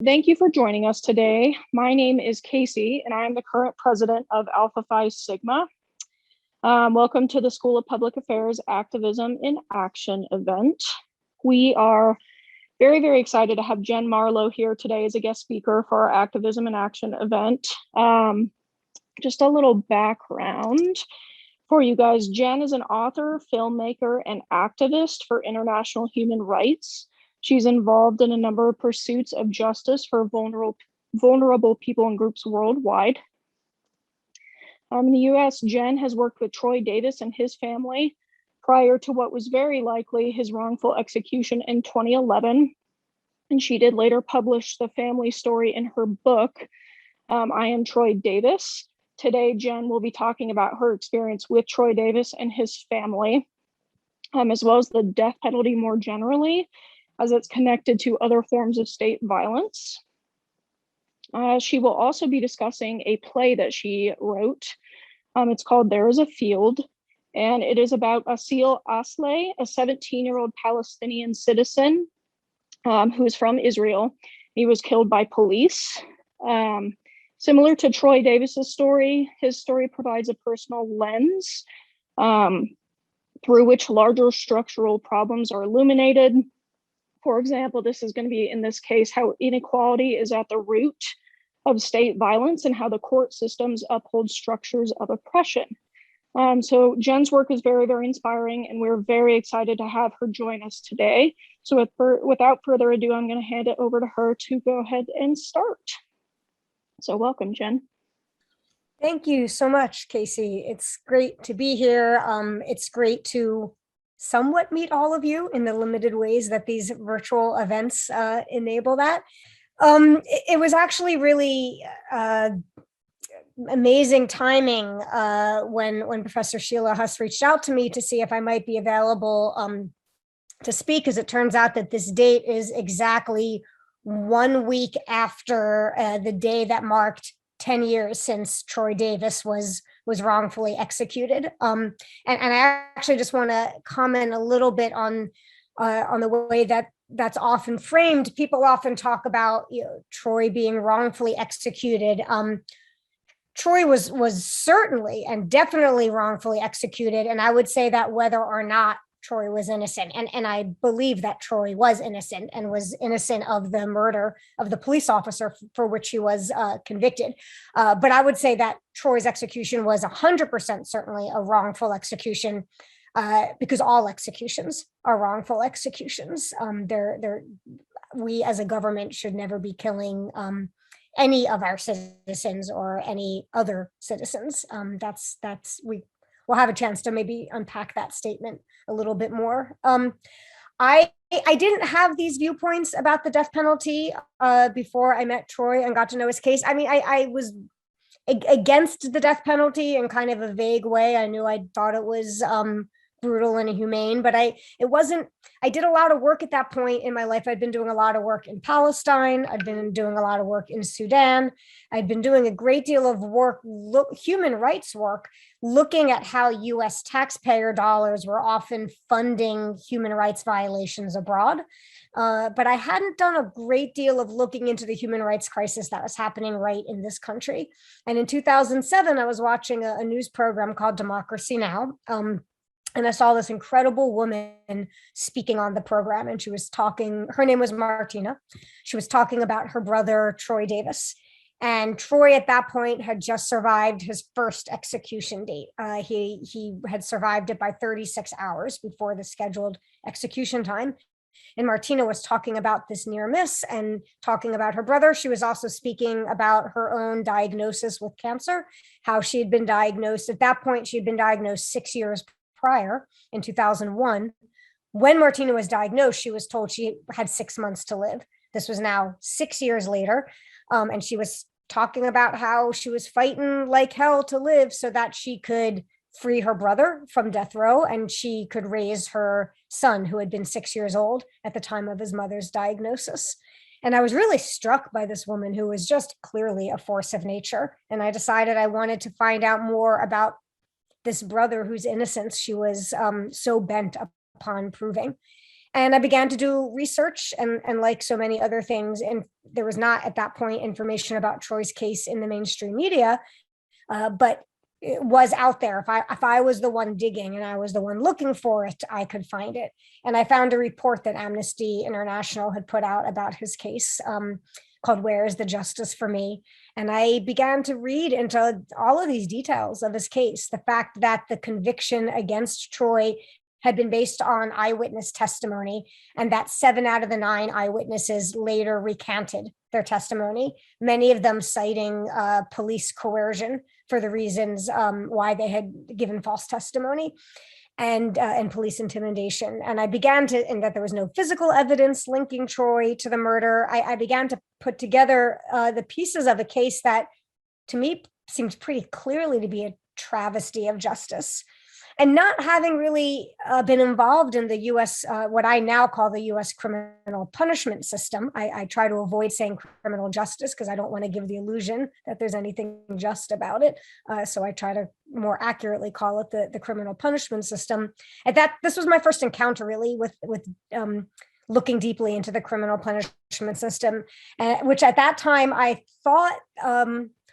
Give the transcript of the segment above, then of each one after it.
Thank you for joining us today. My name is Casey, and I am the current president of Alpha Phi Sigma. Welcome to the School of Public Affairs Activism in Action event. We are very, very excited to have Jen Marlowe here today as a guest speaker for our Activism in Action event. Just a little background for you guys. Jen is an author, filmmaker, and activist for international human rights. She's involved in a number of pursuits of justice for vulnerable people and groups worldwide. In the US, Jen has worked with Troy Davis and his family prior to what was very likely his wrongful execution in 2011. And she did later publish the family story in her book, I Am Troy Davis. Today, Jen will be talking about her experience with Troy Davis and his family, as well as the death penalty more generally, as it's connected to other forms of state violence. She will also be discussing a play that she wrote. It's called There Is a Field, and it is about Asil Asleh, a 17-year-old Palestinian citizen who is from Israel. He was killed by police. Similar to Troy Davis's story, his story provides a personal lens through which larger structural problems are illuminated. For example, this is going to be, in this case, how inequality is at the root of state violence and how the court systems uphold structures of oppression. So Jen's work is very, very inspiring, and we're very excited to have her join us today. So without further ado, I'm going to hand it over to her to go ahead and start. So welcome, Jen. Thank you so much, Casey. It's great to be here. It's great to somewhat meet all of you in the limited ways that these virtual events enable that. It was actually really amazing timing when Professor Sheila Huss reached out to me to see if I might be available to speak, as it turns out that this date is exactly 1 week after the day that marked 10 years since Troy Davis was wrongfully executed. And I actually just want to comment a little bit on the way that's often framed. People often talk about, Troy being wrongfully executed. Troy was certainly and definitely wrongfully executed. And I would say that whether or not Troy was innocent, and I believe that Troy was innocent and was innocent of the murder of the police officer for which he was convicted. But I would say that Troy's execution was 100% certainly a wrongful execution, because all executions are wrongful executions. We as a government should never be killing any of our citizens or any other citizens. We'll have a chance to maybe unpack that statement a little bit more. I didn't have these viewpoints about the death penalty before I met Troy and got to know his case. I mean, I was against the death penalty in kind of a vague way. I thought it was brutal and inhumane, but I did a lot of work at that point in my life. I'd been doing a lot of work in Palestine. I'd been doing a lot of work in Sudan. I'd been doing a great deal of work, human rights work, looking at how US taxpayer dollars were often funding human rights violations abroad. But I hadn't done a great deal of looking into the human rights crisis that was happening right in this country. And in 2007, I was watching a news program called Democracy Now! And I saw this incredible woman speaking on the program, and she was talking, her name was Martina. She was talking about her brother, Troy Davis. And Troy at that point had just survived his first execution date. He had survived it by 36 hours before the scheduled execution time. And Martina was talking about this near miss and talking about her brother. She was also speaking about her own diagnosis with cancer, how she had been diagnosed. At that point, she had been diagnosed 6 years prior, in 2001. When Martina was diagnosed, she was told she had 6 months to live. This was now 6 years later. And she was talking about how she was fighting like hell to live so that she could free her brother from death row and she could raise her son, who had been 6 years old at the time of his mother's diagnosis. And I was really struck by this woman who was just clearly a force of nature. And I decided I wanted to find out more about this brother whose innocence she was so bent upon proving. And I began to do research, and like so many other things, and there was not at that point information about Troy's case in the mainstream media, but it was out there. If I was the one digging and I was the one looking for it, I could find it. And I found a report that Amnesty International had put out about his case, called "Where is the Justice for Me?" And I began to read into all of these details of his case. The fact that the conviction against Troy had been based on eyewitness testimony, and that 7 out of the 9 eyewitnesses later recanted their testimony, many of them citing police coercion for the reasons why they had given false testimony, and police intimidation. And I began to, and that there was no physical evidence linking Troy to the murder. I began to put together the pieces of a case that, to me, seems pretty clearly to be a travesty of justice. And not having really been involved in the US, what I now call the US criminal punishment system, I try to avoid saying criminal justice because I don't want to give the illusion that there's anything just about it. So I try to more accurately call it the criminal punishment system. This was my first encounter really with looking deeply into the criminal punishment system, which at that time I thought,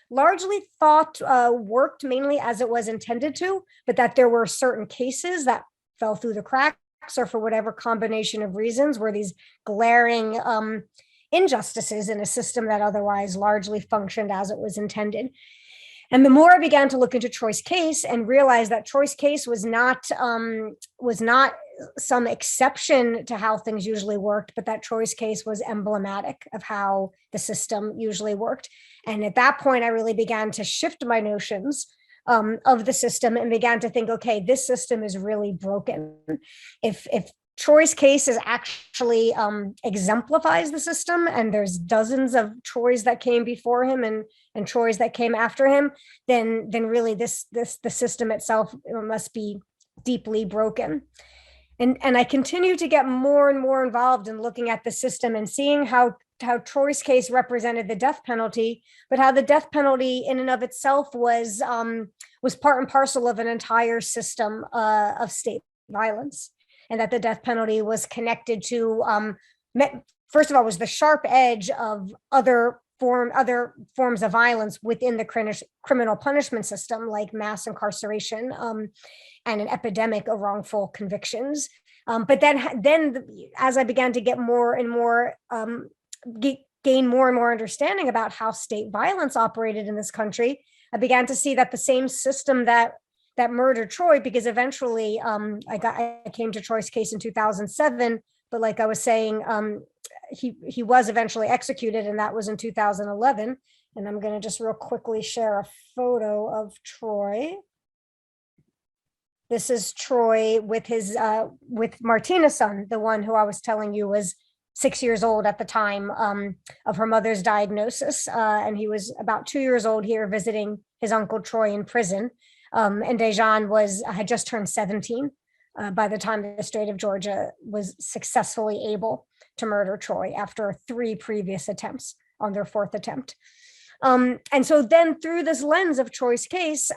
largely thought worked mainly as it was intended to, but that there were certain cases that fell through the cracks, or for whatever combination of reasons were these glaring injustices in a system that otherwise largely functioned as it was intended. And the more I began to look into Troy's case and realized that Troy's case was not some exception to how things usually worked, but that Troy's case was emblematic of how the system usually worked. And at that point, I really began to shift my notions of the system and began to think, okay, this system is really broken. If Troy's case is actually exemplifies the system, and there's dozens of Troys that came before him and Troys that came after him, then really the system itself must be deeply broken. And I continue to get more and more involved in looking at the system and seeing how Troy's case represented the death penalty, but how the death penalty in and of itself was part and parcel of an entire system of state violence. And that the death penalty was connected to, first of all, was the sharp edge of other forms of violence within the criminal punishment system, like mass incarceration and an epidemic of wrongful convictions. But then, as I began to get more and more, gain more and more understanding about how state violence operated in this country, I began to see that the same system that murdered Troy, because eventually I came to Troy's case in 2007, but like I was saying, he was eventually executed, and that was in 2011. And I'm going to just real quickly share a photo of Troy. This is Troy with with Martina's son, the one who I was telling you was 6 years old at the time of her mother's diagnosis. And he was about 2 years old here visiting his uncle Troy in prison. And Dejan had just turned 17 by the time the state of Georgia was successfully able to murder Troy after 3 previous attempts on their 4th attempt. And so then through this lens of Troy's case,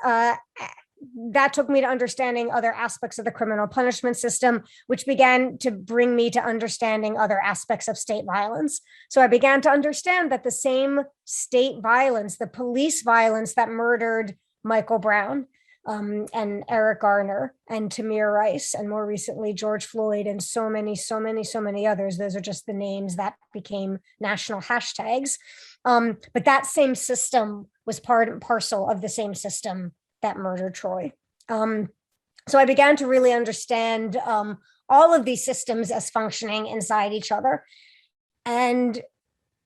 that took me to understanding other aspects of the criminal punishment system, which began to bring me to understanding other aspects of state violence. So I began to understand that the same state violence, the police violence that murdered Michael Brown, and Eric Garner and Tamir Rice, and more recently George Floyd, and so many others. Those are just the names that became national hashtags. But that same system was part and parcel of the same system that murdered Troy. So I began to really understand all of these systems as functioning inside each other. And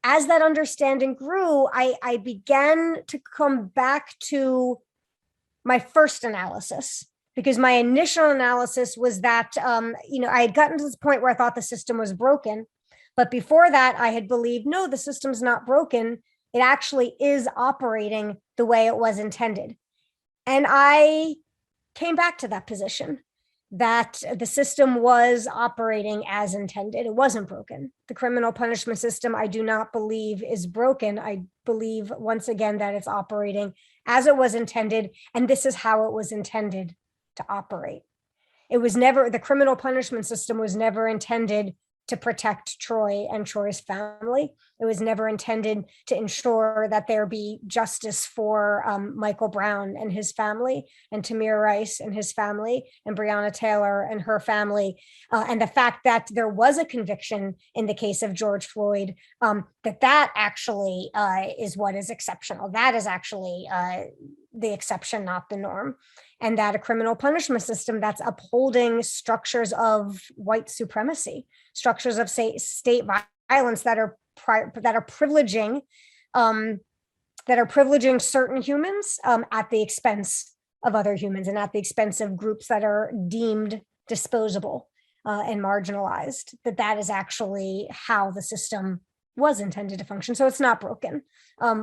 as that understanding grew, I began to come back to my first analysis, because my initial analysis was that, I had gotten to this point where I thought the system was broken. But before that, I had believed, no, the system's not broken. It actually is operating the way it was intended. And I came back to that position, that the system was operating as intended. It wasn't broken. The criminal punishment system, I do not believe is broken. I believe, once again, that it's operating as it was intended, and this is how it was intended to operate. It was never, the criminal punishment system was never intended to protect Troy and Troy's family. It was never intended to ensure that there be justice for Michael Brown and his family, and Tamir Rice and his family, and Breonna Taylor and her family. And the fact that there was a conviction in the case of George Floyd, that actually is what is exceptional. That is actually the exception, not the norm. And that a criminal punishment system that's upholding structures of white supremacy, structures of state violence that are privileging certain humans at the expense of other humans, and at the expense of groups that are deemed disposable and marginalized. That is actually how the system was intended to function. So it's not broken,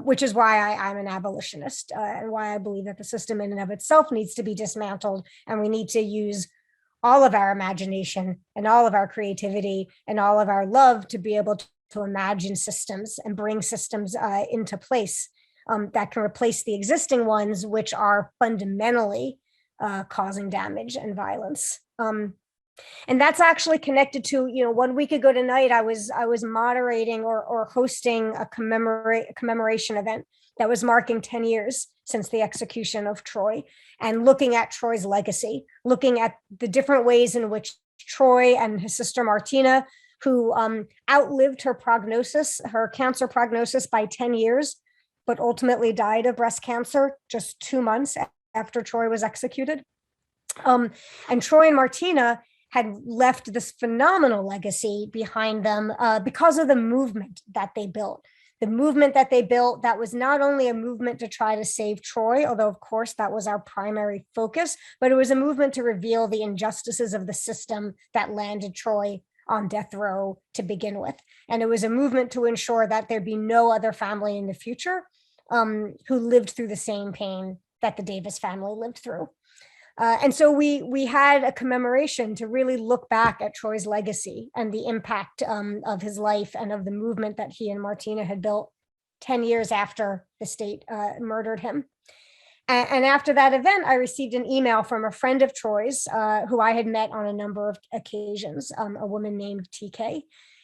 which is why I'm an abolitionist, and why I believe that the system in and of itself needs to be dismantled, and we need to use all of our imagination and all of our creativity and all of our love to be able to imagine systems and bring systems into place that can replace the existing ones, which are fundamentally causing damage and violence. And that's actually connected to, 1 week ago tonight, I was moderating or hosting a commemoration event that was marking 10 years since the execution of Troy, and looking at Troy's legacy, looking at the different ways in which Troy and his sister Martina, who outlived her cancer prognosis by 10 years, but ultimately died of breast cancer just 2 months after Troy was executed. And Troy and Martina had left this phenomenal legacy behind them because of the movement that they built. The movement that they built, that was not only a movement to try to save Troy, although of course that was our primary focus, but it was a movement to reveal the injustices of the system that landed Troy on death row to begin with. And it was a movement to ensure that there be no other family in the future who lived through the same pain that the Davis family lived through. And so we had a commemoration to really look back at Troy's legacy and the impact of his life and of the movement that he and Martina had built 10 years after the state murdered him. And after that event, I received an email from a friend of Troy's who I had met on a number of occasions, a woman named TK.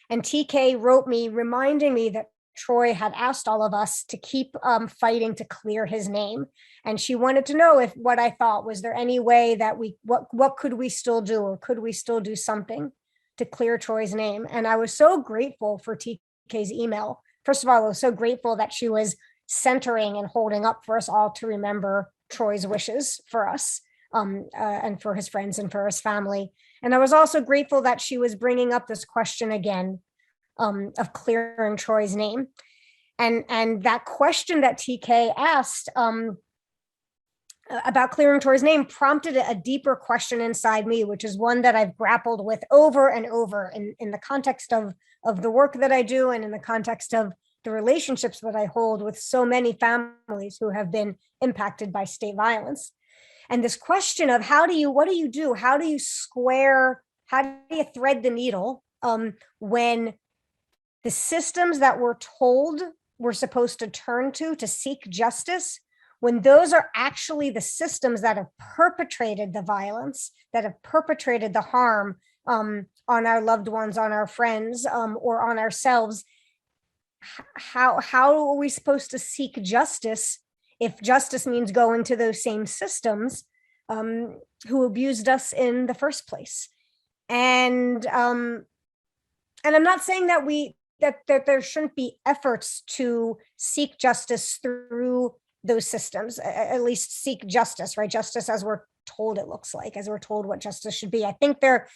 And TK wrote me reminding me that Troy had asked all of us to keep fighting to clear his name. And she wanted to know if what I thought, was there any way that what could we still do, or could we still do something to clear Troy's name? And I was so grateful for TK's email. First of all, I was so grateful that she was centering and holding up for us all to remember Troy's wishes for us and for his friends and for his family. And I was also grateful that she was bringing up this question again of clearing Troy's name. And that question that TK asked about clearing Troy's name prompted a deeper question inside me, which is one that I've grappled with over and over in the context of the work that I do, and in the context of the relationships that I hold with so many families who have been impacted by state violence. And this question of what do you do? How do you thread the needle when the systems that we're told we're supposed to turn to seek justice, when those are actually the systems that have perpetrated the violence, that have perpetrated the harm on our loved ones, on our friends, or on ourselves? How are we supposed to seek justice if justice means going to those same systems who abused us in the first place? And I'm not saying that that there shouldn't be efforts to seek justice through those systems, at least seek justice, right? Justice as we're told it looks like, as we're told what justice should be. I think there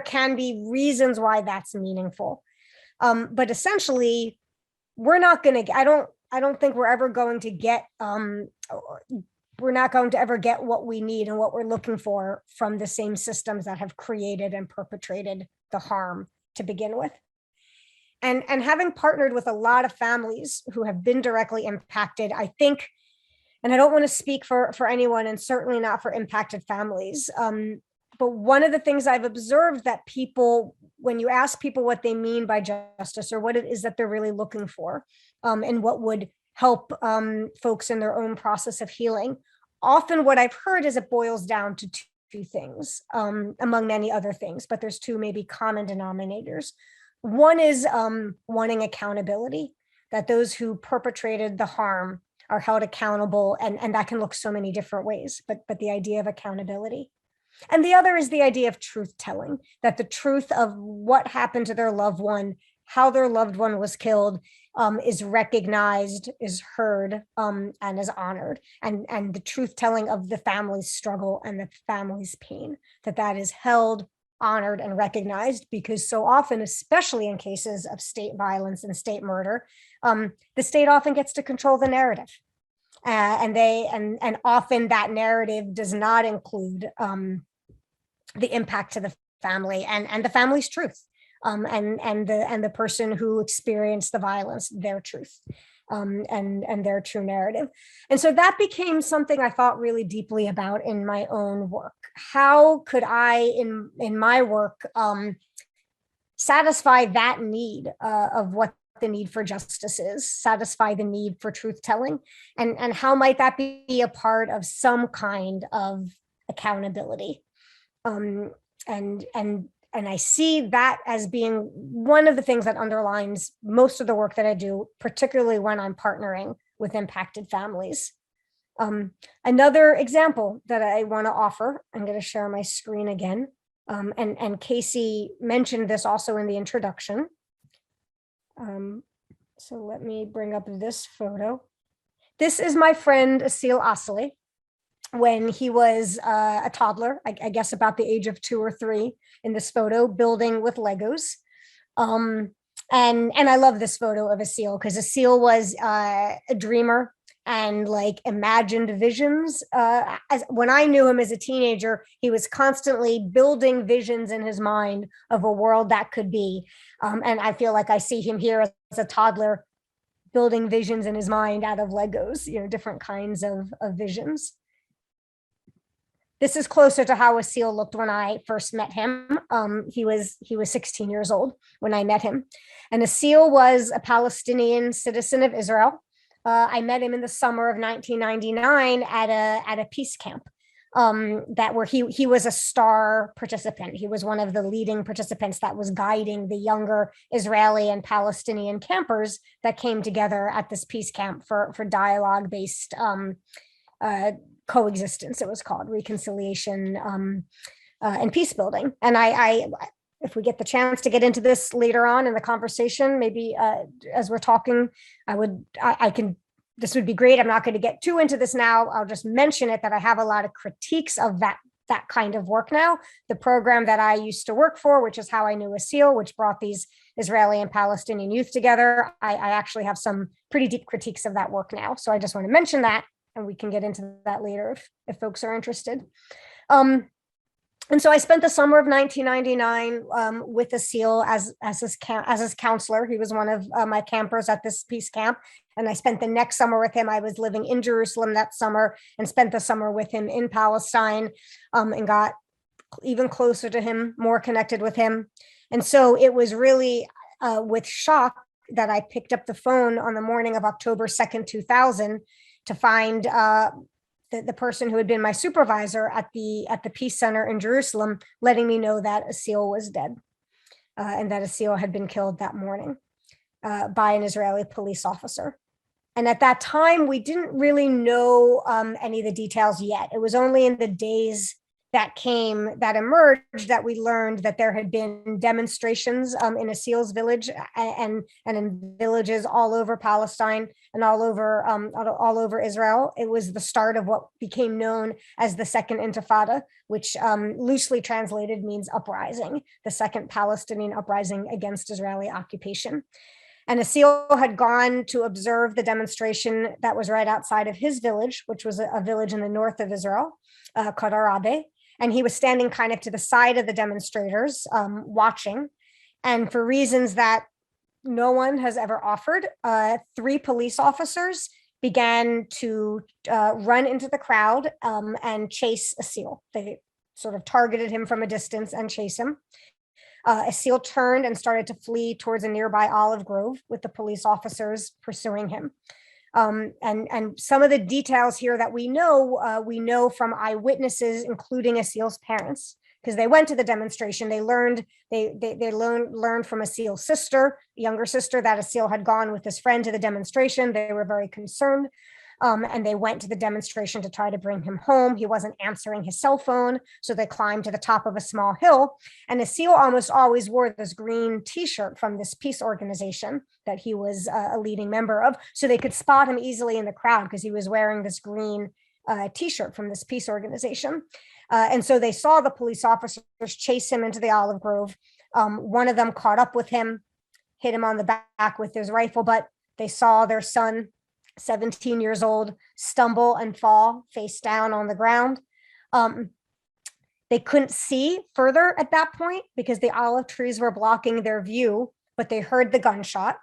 can be reasons why that's meaningful. But essentially, we're not going to, I don't think we're ever going to get, we're not going to ever get what we need and what we're looking for from the same systems that have created and perpetrated the harm to begin with. And having partnered with a lot of families who have been directly impacted, I think, and I don't want to speak for anyone, and certainly not for impacted families, but one of the things I've observed that people, when you ask people what they mean by justice, or what it is that they're really looking for, and what would help folks in their own process of healing, often what I've heard is it boils down to two things, among many other things, but there's two maybe common denominators. One is wanting accountability, that those who perpetrated the harm are held accountable, and that can look so many different ways, but the idea of accountability. And the other is the idea of truth telling, that the truth of what happened to their loved one, how their loved one was killed, is recognized, is heard, and is honored. And the truth telling of the family's struggle and the family's pain, that is held, honored, and recognized, because so often, especially in cases of state violence and state murder, the state often gets to control the narrative. And often that narrative does not include the impact to the family and the family's truth, and the person who experienced the violence, their truth, and their true narrative. And so that became something I thought really deeply about in my own work. How could I, in my work, satisfy that need of what the need for justice is, satisfy the need for truth telling, and how might that be a part of some kind of accountability? And I see that as being one of the things that underlines most of the work that I do, particularly when I'm partnering with impacted families. Another example that I want to offer, I'm going to share my screen again, and Casey mentioned this also in the introduction. So let me bring up this photo. This is my friend Asil Asli when he was a toddler, I guess about the age of 2 or 3 in this photo, building with Legos. And I love this photo of Asil because Asil was a dreamer and like imagined visions. When I knew him as a teenager, he was constantly building visions in his mind of a world that could be. And I feel like I see him here as a toddler building visions in his mind out of Legos, different kinds of visions. This is closer to how Asil looked when I first met him. He was 16 years old when I met him. And Asil was a Palestinian citizen of Israel. I met him in the summer of 1999 at a peace camp where he was a star participant. He was one of the leading participants that was guiding the younger Israeli and Palestinian campers that came together at this peace camp for dialogue-based coexistence. It was called reconciliation and peace building. And I if we get the chance to get into this later on in the conversation, maybe as we're talking, this would be great. I'm not going to get too into this now. I'll just mention it that I have a lot of critiques of that kind of work now. The program that I used to work for, which is how I knew Asil, which brought these Israeli and Palestinian youth together. I actually have some pretty deep critiques of that work now. So I just want to mention that, and we can get into that later if folks are interested. And so I spent the summer of 1999 with Asil as his counselor. He was one of my campers at this peace camp. And I spent the next summer with him. I was living in Jerusalem that summer and spent the summer with him in Palestine, and got even closer to him, more connected with him. And so it was really with shock that I picked up the phone on the morning of October 2nd, 2000 to find the person who had been my supervisor at the Peace Center in Jerusalem, letting me know that Asil was dead, and that Asil had been killed that morning by an Israeli police officer. And at that time, we didn't really know any of the details yet. It was only in the days that emerged that we learned that there had been demonstrations in Asil's village and in villages all over Palestine and all over Israel. It was the start of what became known as the Second Intifada, which loosely translated means uprising, the second Palestinian uprising against Israeli occupation. And Asil had gone to observe the demonstration that was right outside of his village, which was a village in the north of Israel, Kadarabe. And he was standing kind of to the side of the demonstrators, watching. And for reasons that no one has ever offered, 3 police officers began to run into the crowd and chase Asil. They sort of targeted him from a distance and chase him. Asil turned and started to flee towards a nearby olive grove with the police officers pursuing him. And some of the details here that we know from eyewitnesses, including a SEAL's parents, because they went to the demonstration. They learned from a SEAL sister, younger sister, that a SEAL had gone with his friend to the demonstration. They were very concerned. And they went to the demonstration to try to bring him home. He wasn't answering his cell phone, so they climbed to the top of a small hill. And a SEAL almost always wore this green T-shirt from this peace organization that he was a leading member of, so they could spot him easily in the crowd because he was wearing this green T-shirt from this peace organization. And so they saw the police officers chase him into the olive grove. One of them caught up with him, hit him on the back with his rifle, but they saw their son, 17 years old, stumble and fall face down on the ground. They couldn't see further at that point because the olive trees were blocking their view, but they heard the gunshot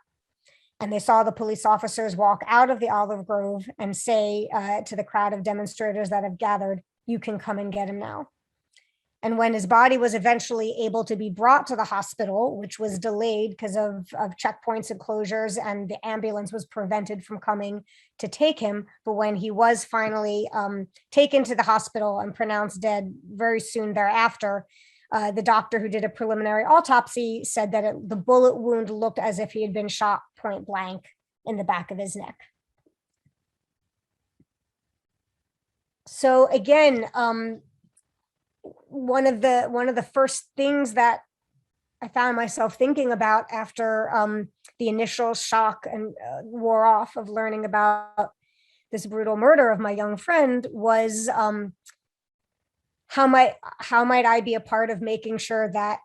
and they saw the police officers walk out of the olive grove and say to the crowd of demonstrators that have gathered, "You can come and get him now." And when his body was eventually able to be brought to the hospital, which was delayed because of checkpoints and closures, and the ambulance was prevented from coming to take him, but when he was finally taken to the hospital and pronounced dead very soon thereafter, the doctor who did a preliminary autopsy said that the bullet wound looked as if he had been shot point blank in the back of his neck. So again, one of the first things that I found myself thinking about after the initial shock and wore off of learning about this brutal murder of my young friend was how might I be a part of making sure that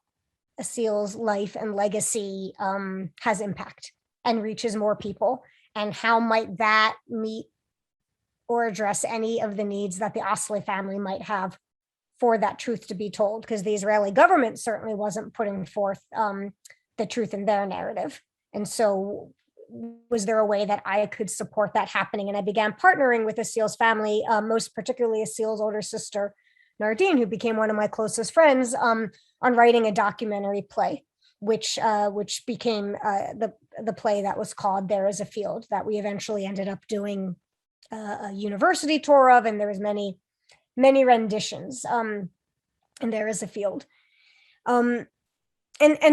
a SEAL's life and legacy has impact and reaches more people, and how might that meet or address any of the needs that the Osley family might have for that truth to be told, because the Israeli government certainly wasn't putting forth the truth in their narrative. And so was there a way that I could support that happening? And I began partnering with the SEAL's family, most particularly a SEAL's older sister, Nardine, who became one of my closest friends, on writing a documentary play, which became the play that was called There Is a Field, that we eventually ended up doing a university tour of, and there was many renditions, and There Is a Field. And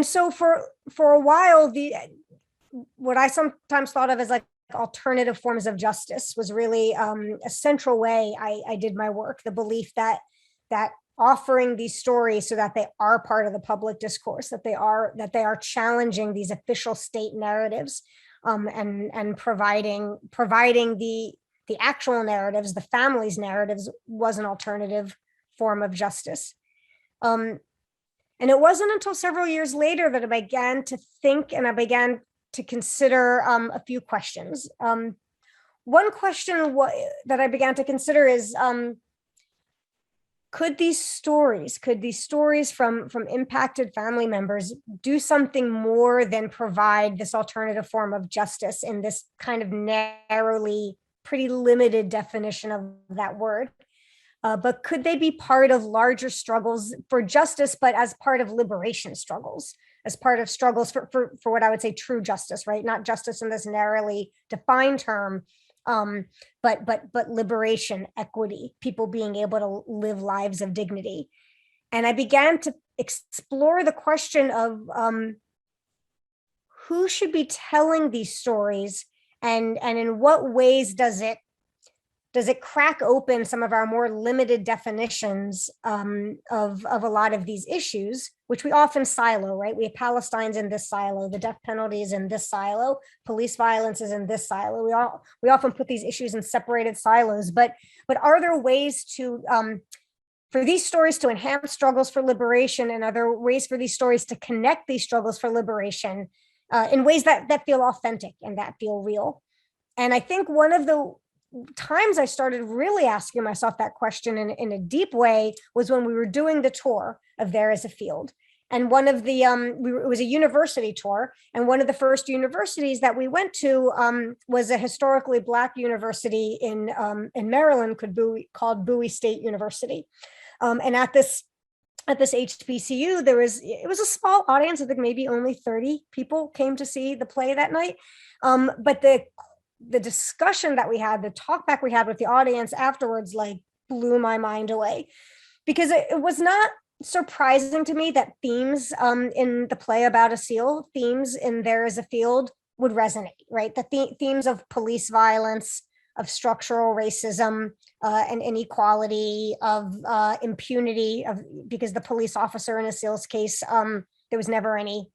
so for a while, what I sometimes thought of as like alternative forms of justice was really a central way I did my work. The belief that offering these stories so that they are part of the public discourse, that they are challenging these official state narratives, and providing the actual narratives, the family's narratives, was an alternative form of justice. And it wasn't until several years later that I began to think and I began to consider a few questions. One question that I began to consider is, could these stories from impacted family members do something more than provide this alternative form of justice in this kind of narrowly, pretty limited definition of that word? But could they be part of larger struggles for justice, but as part of liberation struggles, as part of struggles for what I would say true justice, right? Not justice in this narrowly defined term, but liberation, equity, people being able to live lives of dignity. And I began to explore the question of who should be telling these stories, and in what ways does it crack open some of our more limited definitions of a lot of these issues, which we often silo, right? We have Palestine's in this silo, the death penalty is in this silo, police violence is in this silo. We often put these issues in separated silos, but are there ways to for these stories to enhance struggles for liberation, and are there ways for these stories to connect these struggles for liberation in ways that feel authentic and that feel real? And I think one of the times I started really asking myself that question in a deep way was when we were doing the tour of There Is a Field. And one of the, it was a university tour. And one of the first universities that we went to was a historically Black university in Maryland called Bowie State University. And at this HBCU, it was a small audience. I think maybe only 30 people came to see the play that night. But the discussion that we had, the talk back we had with the audience afterwards, like blew my mind away, because it was not surprising to me that themes in the play about a seal, themes in There Is a Field would resonate, right? The themes of police violence, of structural racism and inequality, of impunity, because the police officer in a SEAL's case, there was never any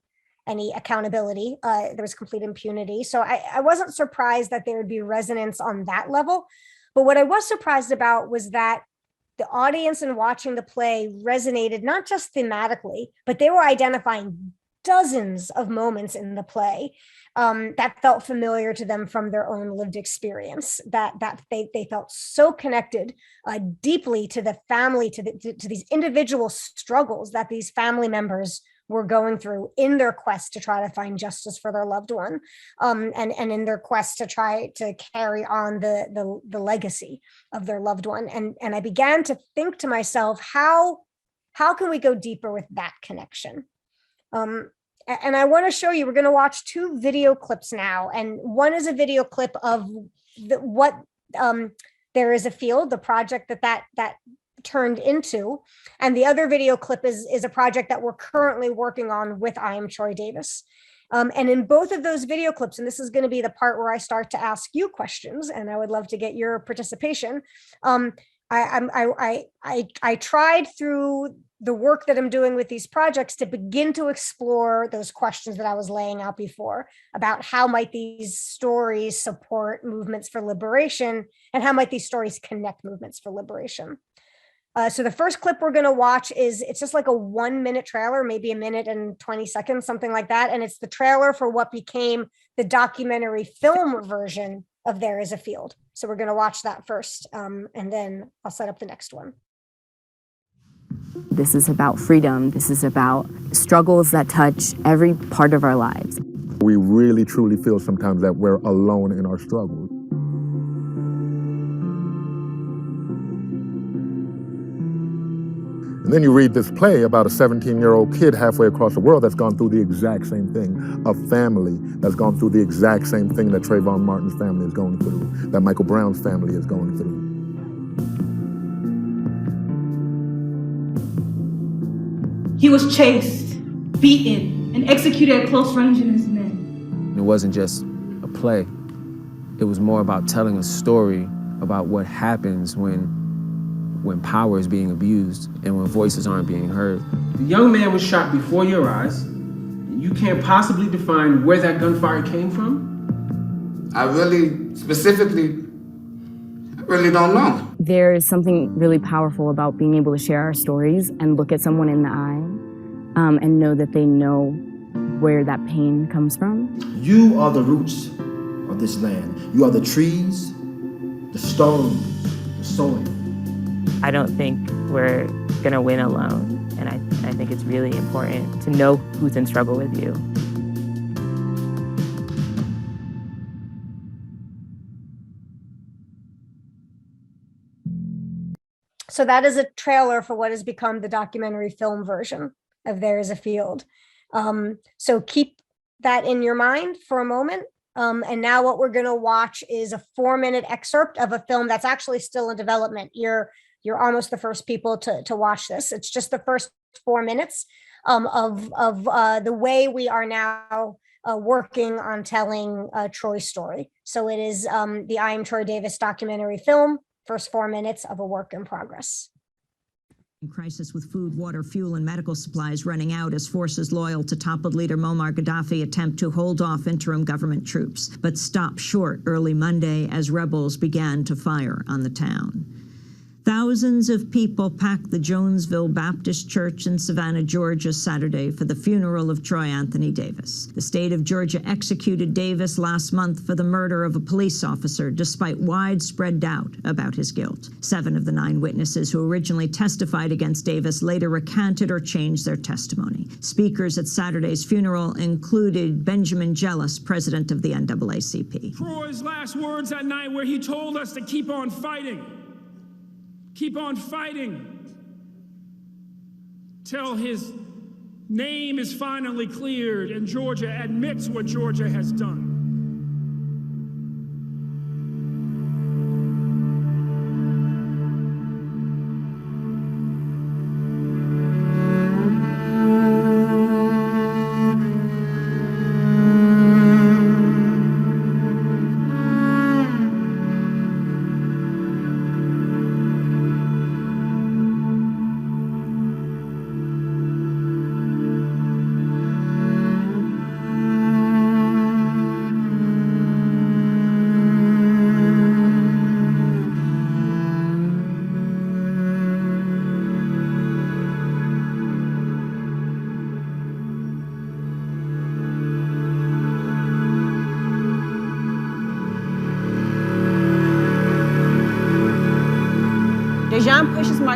accountability. There was complete impunity. So I wasn't surprised that there would be resonance on that level. But what I was surprised about was that the audience in watching the play resonated not just thematically, but they were identifying dozens of moments in the play that felt familiar to them from their own lived experience, that they felt so connected deeply to the family, to these individual struggles that these family members were going through in their quest to try to find justice for their loved one, and in their quest to try to carry on the legacy of their loved one. And I began to think to myself, how can we go deeper with that connection? And I want to show you, we're going to watch 2 video clips now. And one is a video clip of what There Is a Field, the project that turned into. And the other video clip is a project that we're currently working on with I Am Troy Davis. And in both of those video clips, and this is going to be the part where I start to ask you questions, and I would love to get your participation. I tried through the work that I'm doing with these projects to begin to explore those questions that I was laying out before about how might these stories support movements for liberation, and how might these stories connect movements for liberation. So the first clip we're going to watch it's just like a 1-minute trailer, maybe 1 minute and 20 seconds, something like that. And it's the trailer for what became the documentary film version of There Is a Field. So we're going to watch that first, and then I'll set up the next one. This is about freedom. This is about struggles that touch every part of our lives. We really, truly feel sometimes that we're alone in our struggles. And then you read this play about a 17-year-old kid halfway across the world that's gone through the exact same thing, a family that's gone through the exact same thing that Trayvon Martin's family is going through, that Michael Brown's family is going through. He was chased, beaten, and executed at close range in his men. It wasn't just a play. It was more about telling a story about what happens when power is being abused and when voices aren't being heard. The young man was shot before your eyes. You can't possibly define where that gunfire came from? I really don't know. There is something really powerful about being able to share our stories and look at someone in the eye and know that they know where that pain comes from. You are the roots of this land. You are the trees, the stones, the soil. I don't think we're gonna win alone. And I think it's really important to know who's in struggle with you. So that is a trailer for what has become the documentary film version of There Is a Field. So keep that in your mind for a moment. And now what we're going to watch is a 4-minute excerpt of a film that's actually still in development. You're almost the first people to watch this. It's just the first 4 minutes of the way we are now working on telling Troy's story. So it is the I Am Troy Davis documentary film, first 4 minutes of a work in progress. Crisis with food, water, fuel, and medical supplies running out as forces loyal to toppled leader Muammar Gaddafi attempt to hold off interim government troops, but stop short early Monday as rebels began to fire on the town. Thousands of people packed the Jonesville Baptist Church in Savannah, Georgia, Saturday for the funeral of Troy Anthony Davis. The state of Georgia executed Davis last month for the murder of a police officer, despite widespread doubt about his guilt. 7 of the 9 witnesses who originally testified against Davis later recanted or changed their testimony. Speakers at Saturday's funeral included Benjamin Jealous, president of the NAACP. Troy's last words that night where he told us to keep on fighting. Keep on fighting till his name is finally cleared and Georgia admits what Georgia has done.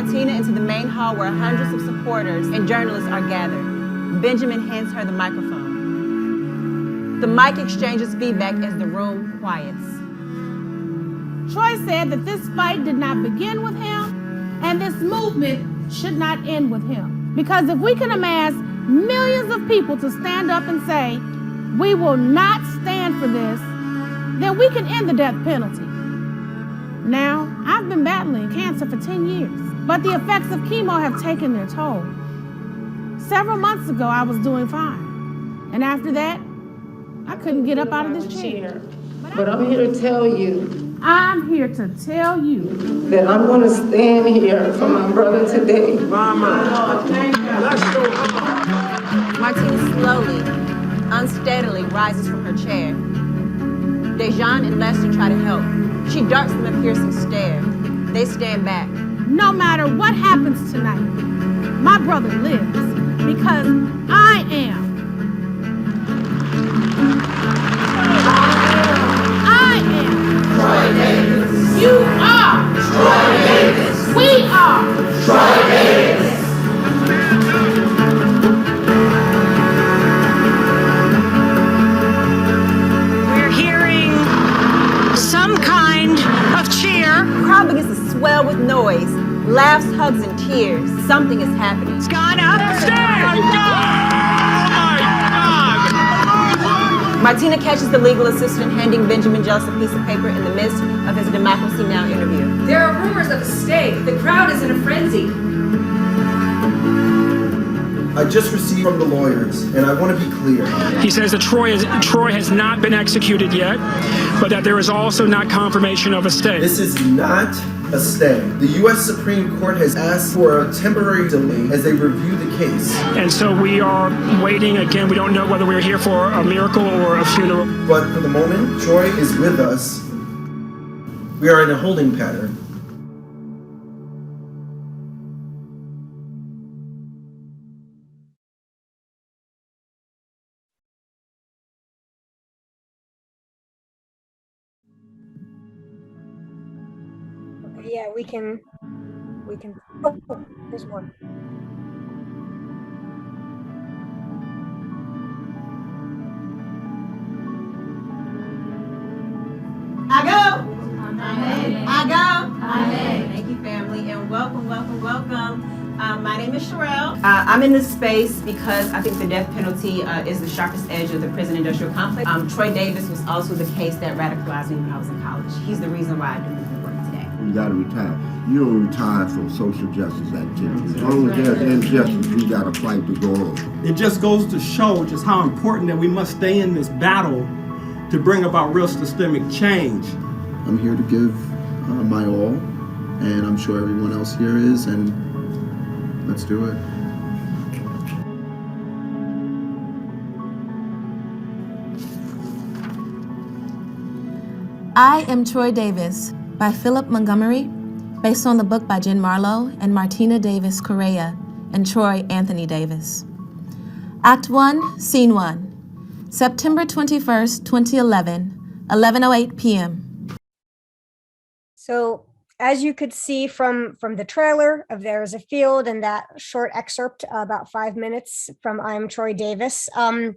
Martina into the main hall where hundreds of supporters and journalists are gathered. Benjamin hands her the microphone. The mic exchanges feedback as the room quiets. Troy said that this fight did not begin with him, and this movement should not end with him. Because if we can amass millions of people to stand up and say, we will not stand for this, then we can end the death penalty. Now, I've been battling cancer for 10 years, but the effects of chemo have taken their toll. Several months ago, I was doing fine. And after that, I couldn't get up out of this chair. But I'm here to tell you. I'm here to tell you that I'm going to stand here for my brother today. Mama. Martina slowly, unsteadily rises from her chair. Dejan and Lester try to help. She darts them a piercing stare. They stand back. No matter what happens tonight, my brother lives because I am. I am. Troy Davis. You are. Troy Davis. We are. Troy Davis. We're hearing some kind of cheer. The crowd begins to swell with noise, laughs, hugs, and tears. Something is happening. It's gone up. Martina catches the legal assistant handing Benjamin Jealous a piece of paper in the midst of his Democracy Now! Interview. There are rumors of a stake. The crowd is in a frenzy. I just received from the lawyers, and I want to be clear. He says that Troy has not been executed yet, but that there is also not confirmation of a stay. This is not a stay. The U.S. Supreme Court has asked for a temporary delay as they review the case. And so we are waiting. Again, we don't know whether we're here for a miracle or a funeral. But for the moment, Troy is with us. We are in a holding pattern. Yeah, we can, oh, there's one. I go. Amen. I go. Amen. Thank you, family, and welcome, welcome, welcome. My name is Sherelle. I'm in this space because I think the death penalty is the sharpest edge of the prison industrial complex. Troy Davis was also the case that radicalized me when I was in college. He's the reason why I do movement work today. You gotta retire. You don't retire from social justice activities. As long as there's injustice, we got a fight to go on. It just goes to show just how important that we must stay in this battle to bring about real systemic change. I'm here to give my all, and I'm sure everyone else here is, and let's do it. I Am Troy Davis by Philip Montgomery, based on the book by Jen Marlowe and Martina Davis Correa and Troy Anthony Davis. Act 1, Scene 1, September 21st, 2011, 11:08 p.m. So as you could see from the trailer of There Is a Field and that short excerpt, about 5 minutes from I'm Troy Davis, I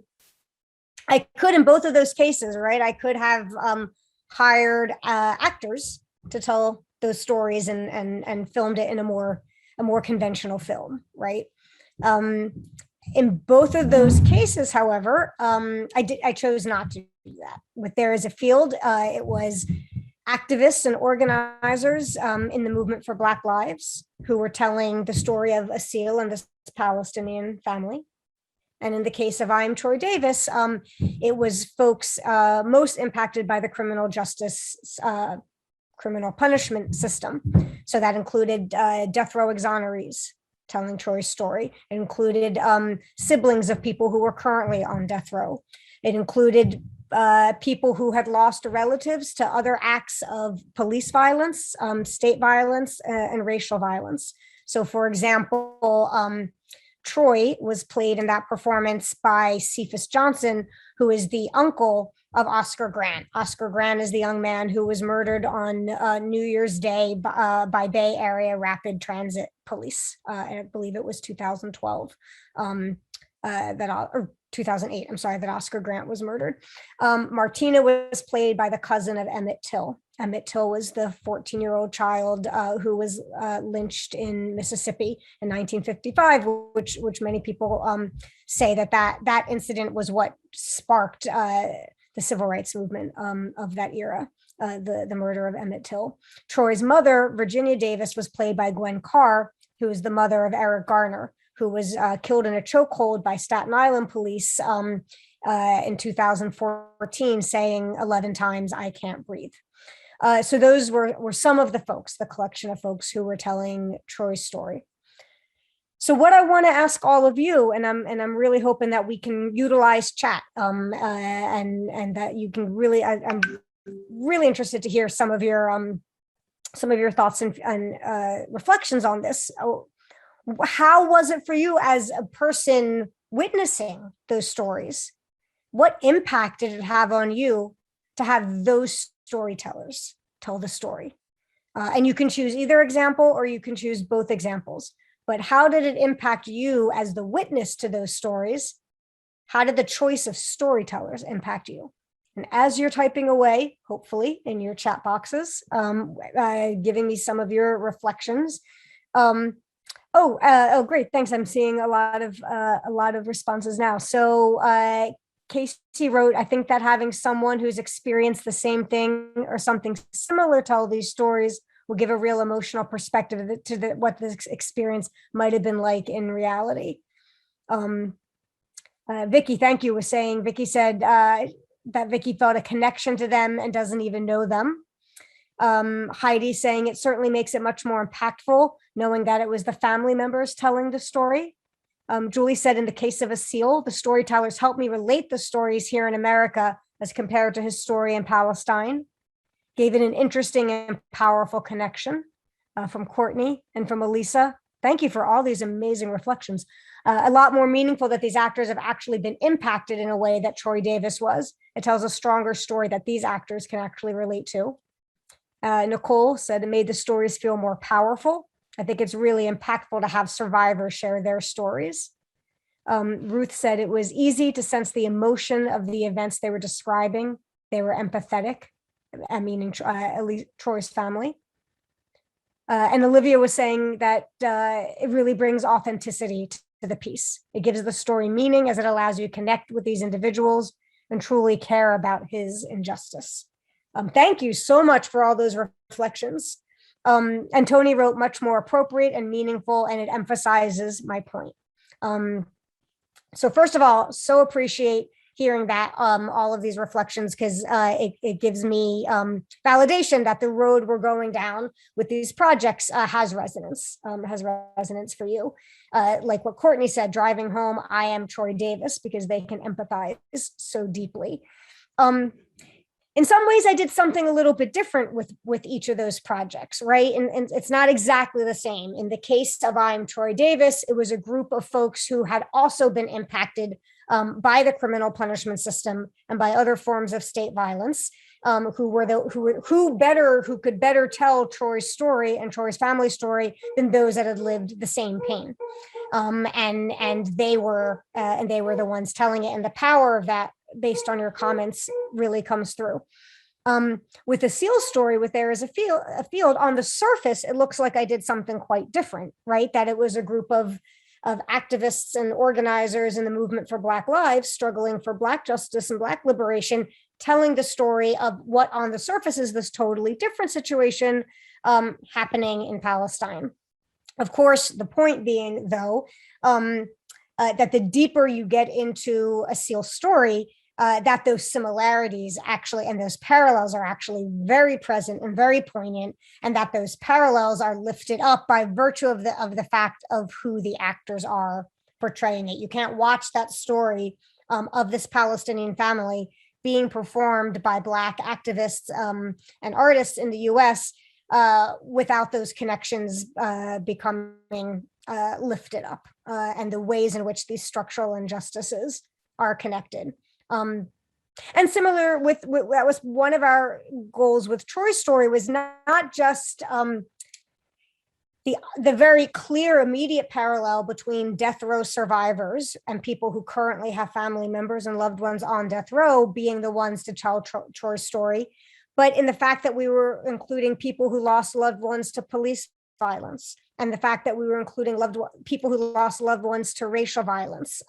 could, in both of those cases, right, I could have hired actors to tell those stories and filmed it in a more conventional film, right? In both of those cases, however, I chose not to do that. With There Is a Field, it was activists and organizers in the movement for Black Lives who were telling the story of Asil and this Palestinian family. And in the case of I'm Troy Davis, it was folks most impacted by the criminal justice, criminal punishment system. So that included death row exonerees telling Troy's story. It included siblings of people who were currently on death row. It included people who had lost relatives to other acts of police violence, state violence, and racial violence. So for example, Troy was played in that performance by Cephas Johnson, who is the uncle of Oscar Grant. Oscar Grant is the young man who was murdered on New Year's Day by Bay Area Rapid Transit Police. And I believe it was 2012 or 2008, I'm sorry, that Oscar Grant was murdered. Martina was played by the cousin of Emmett Till. Emmett Till was the 14-year-old child who was lynched in Mississippi in 1955, which many people say that incident was what sparked the civil rights movement of that era, the murder of Emmett Till. Troy's mother, Virginia Davis, was played by Gwen Carr, who is the mother of Eric Garner, who was killed in a chokehold by Staten Island police in 2014, saying 11 times, "I can't breathe." So those were some of the folks, the collection of folks who were telling Troy's story. So what I want to ask all of you, and I'm really hoping that we can utilize chat, and that you can really, I'm really interested to hear some of your thoughts and reflections on this. How was it for you as a person witnessing those stories? What impact did it have on you to have those storytellers tell the story? And you can choose either example or you can choose both examples. But how did it impact you as the witness to those stories? How did the choice of storytellers impact you? And as you're typing away, hopefully in your chat boxes, giving me some of your reflections. Oh, great, thanks. I'm seeing a lot of responses now. So Casey wrote, I think that having someone who's experienced the same thing or something similar tell these stories will give a real emotional perspective to what this experience might have been like in reality. Vicky, thank you, was saying, Vicky said that Vicky felt a connection to them and doesn't even know them. Heidi saying it certainly makes it much more impactful knowing that it was the family members telling the story. Julie said, in the case of a SEAL, the storytellers helped me relate the stories here in America as compared to his story in Palestine. Gave it an interesting and powerful connection. From Courtney and from Elisa. Thank you for all these amazing reflections. A lot more meaningful that these actors have actually been impacted in a way that Troy Davis was. It tells a stronger story that these actors can actually relate to. Nicole said it made the stories feel more powerful. I think it's really impactful to have survivors share their stories. Ruth said it was easy to sense the emotion of the events they were describing. They were empathetic, meaning at least Troy's family. And Olivia was saying that it really brings authenticity to the piece. It gives the story meaning as it allows you to connect with these individuals and truly care about his injustice. Thank you so much for all those reflections. And Tony wrote much more appropriate and meaningful, and it emphasizes my point. So first of all, so appreciate hearing that, all of these reflections, because it gives me validation that the road we're going down with these projects has resonance for you. Like what Courtney said, driving home, I am Troy Davis, because they can empathize so deeply. In some ways, I did something a little bit different with each of those projects, right? And it's not exactly the same. In the case of I'm Troy Davis, it was a group of folks who had also been impacted by the criminal punishment system and by other forms of state violence, who could better tell Troy's story and Troy's family story than those that had lived the same pain, and they were the ones telling it, and the power of that, based on your comments, really comes through. With the SEAL story, with There Is a Field, on the surface, it looks like I did something quite different, right? That it was a group of activists and organizers in the movement for Black lives, struggling for Black justice and Black liberation, telling the story of what on the surface is this totally different situation happening in Palestine. Of course, the point being, though, that the deeper you get into a SEAL story, that those similarities actually and those parallels are actually very present and very poignant, and that those parallels are lifted up by virtue of the fact of who the actors are portraying it. You can't watch that story of this Palestinian family being performed by Black activists and artists in the US without those connections becoming lifted up, and the ways in which these structural injustices are connected. And similar with that was one of our goals with Troy's story, was not just the very clear immediate parallel between death row survivors and people who currently have family members and loved ones on death row being the ones to tell Troy's story, but in the fact that we were including people who lost loved ones to police violence, and the fact that we were including people who lost loved ones to racial violence.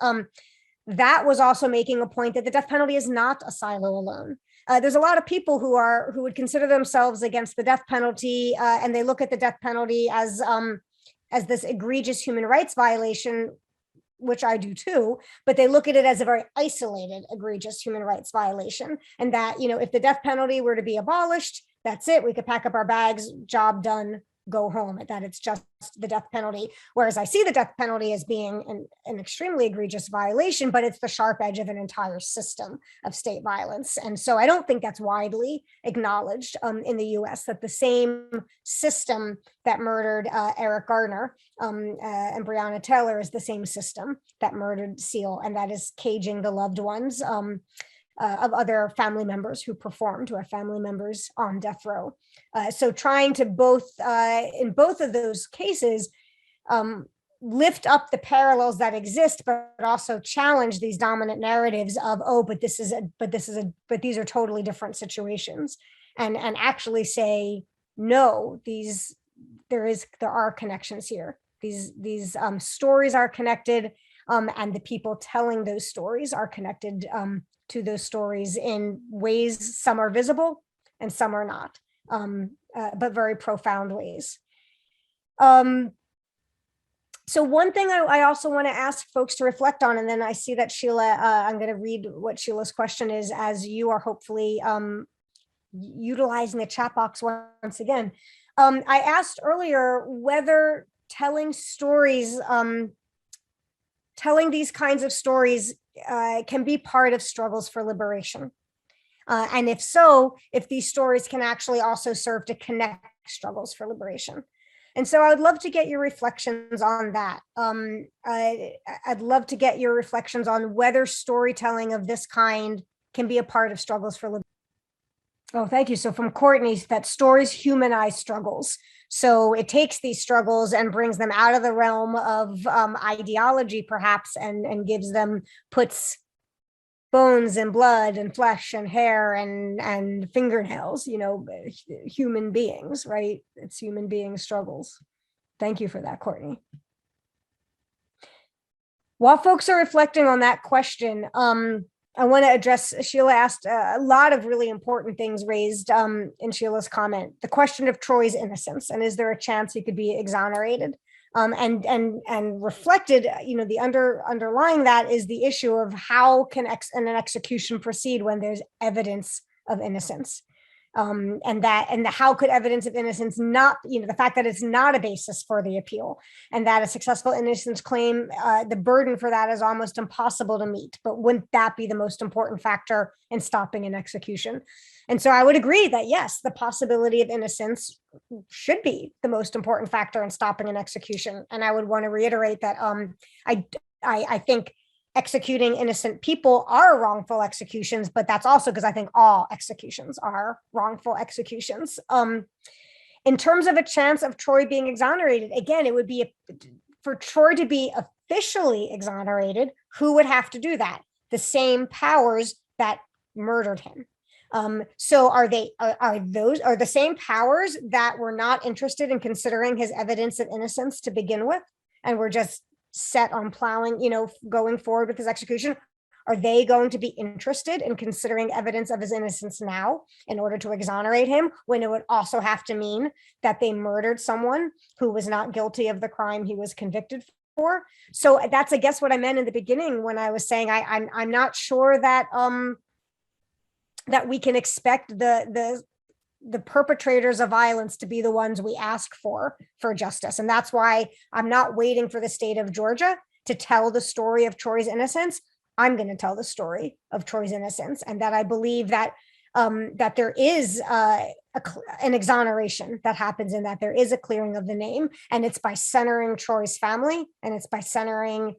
That was also making a point that the death penalty is not a silo alone. There's a lot of people who would consider themselves against the death penalty, and they look at the death penalty as this egregious human rights violation, which I do too, but they look at it as a very isolated, egregious human rights violation. And that, if the death penalty were to be abolished, that's it. We could pack up our bags, job done, go home, that it's just the death penalty. Whereas I see the death penalty as being an extremely egregious violation, but it's the sharp edge of an entire system of state violence. And so I don't think that's widely acknowledged in the US, that the same system that murdered Eric Gardner and Breonna Taylor is the same system that murdered Seal, and that is caging the loved ones of other family members who have family members on death row. So trying to in both of those cases, lift up the parallels that exist, but also challenge these dominant narratives of, but these are totally different situations, and actually say, no, there are connections here. These stories are connected, and the people telling those stories are connected to those stories in ways, some are visible and some are not, but very profound ways. So one thing I also want to ask folks to reflect on, and then I see that Sheila, I'm going to read what Sheila's question is as you are hopefully utilizing the chat box once again. I asked earlier whether telling stories, telling these kinds of stories can be part of struggles for liberation. And if so, if these stories can actually also serve to connect struggles for liberation. And so I would love to get your reflections on that. I'd love to get your reflections on whether storytelling of this kind can be a part of struggles for liberation. Oh, thank you. So from Courtney, that stories humanize struggles. So it takes these struggles and brings them out of the realm of ideology, perhaps, and puts bones and blood and flesh and hair and fingernails, human beings, right? It's human being struggles. Thank you for that, Courtney. While folks are reflecting on that question, I want to address, Sheila asked a lot of really important things raised in Sheila's comment. The question of Troy's innocence, and is there a chance he could be exonerated? And reflected, the underlying that is the issue of how can an execution proceed when there's evidence of innocence. And how could evidence of innocence not, the fact that it's not a basis for the appeal, and that a successful innocence claim, the burden for that is almost impossible to meet. But wouldn't that be the most important factor in stopping an execution? And so I would agree that yes, the possibility of innocence should be the most important factor in stopping an execution. And I would want to reiterate that I think executing innocent people are wrongful executions, but that's also because I think all executions are wrongful executions. In terms of a chance of Troy being exonerated, again, it would be for Troy to be officially exonerated, who would have to do that? The same powers that murdered him. So are the same powers that were not interested in considering his evidence of innocence to begin with, and were just set on plowing, going forward with his execution? Are they going to be interested in considering evidence of his innocence now in order to exonerate him, when it would also have to mean that they murdered someone who was not guilty of the crime he was convicted for? So that's, I guess, what I meant in the beginning when I was saying I'm not sure that that we can expect the perpetrators of violence to be the ones we ask for justice. And that's why I'm not waiting for the state of Georgia to tell the story of Troy's innocence. I'm going to tell the story of Troy's innocence, and that I believe that that there is an exoneration that happens in that. There is a clearing of the name, and it's by centering Troy's family, and it's by centering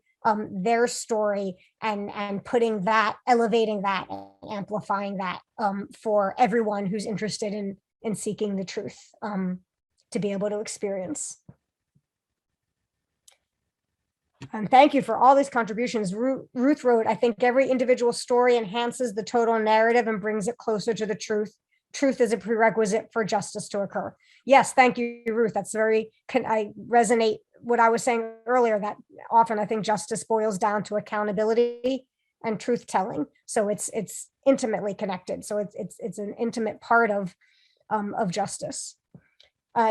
their story and putting that, elevating that, and amplifying that for everyone who's interested in seeking the truth to be able to experience. And thank you for all these contributions. Ruth wrote, I think every individual story enhances the total narrative and brings it closer to the truth. Truth is a prerequisite for justice to occur. Yes, thank you, Ruth. That's very, I resonate what I was saying earlier, that often I think justice boils down to accountability and truth telling. So it's intimately connected. So it's an intimate part of justice.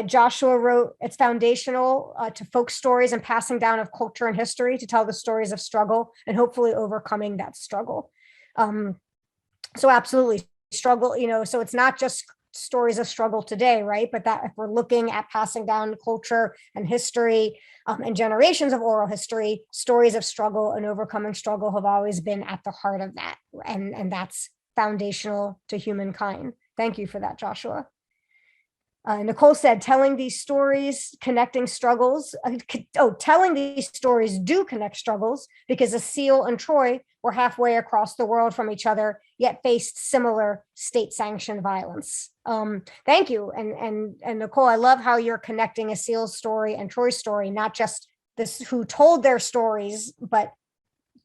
Joshua wrote, it's foundational to folk stories and passing down of culture and history to tell the stories of struggle and hopefully overcoming that struggle. So absolutely struggle, so it's not just stories of struggle today, right? But that if we're looking at passing down culture and history and generations of oral history, stories of struggle and overcoming struggle have always been at the heart of that. And that's foundational to humankind. Thank you for that, Joshua. Nicole said, telling these stories, connecting struggles. Telling these stories do connect struggles because Aseel and Troy were halfway across the world from each other, yet faced similar state-sanctioned violence. Thank you. And Nicole, I love how you're connecting Aseel's story and Troy's story, not just this who told their stories, but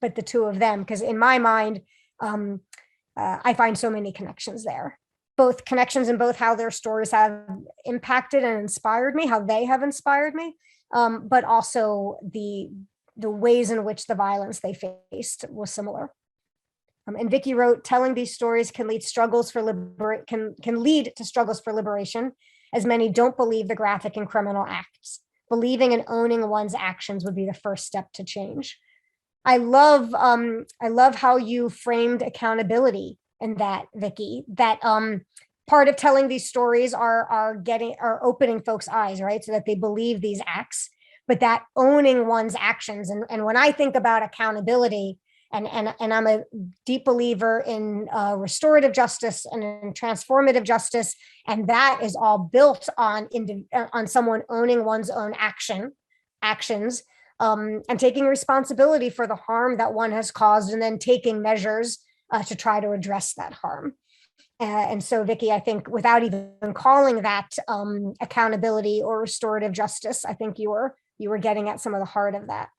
the two of them. Because in my mind, I find so many connections there. Both connections in both how their stories have impacted and inspired me, how they have inspired me, but also the ways in which the violence they faced was similar. And Vicky wrote, telling these stories can lead to struggles for liberation, as many don't believe the graphic and criminal acts. Believing and owning one's actions would be the first step to change. I love how you framed accountability in that, Vicky, that part of telling these stories are opening folks' eyes, right? So that they believe these acts, but that owning one's actions. And when I think about accountability, and I'm a deep believer in restorative justice and in transformative justice, and that is all built on someone owning one's own actions and taking responsibility for the harm that one has caused, and then taking measures to try to address that harm. And so, Vicky, I think without even calling that accountability or restorative justice, I think you were getting at some of the heart of that.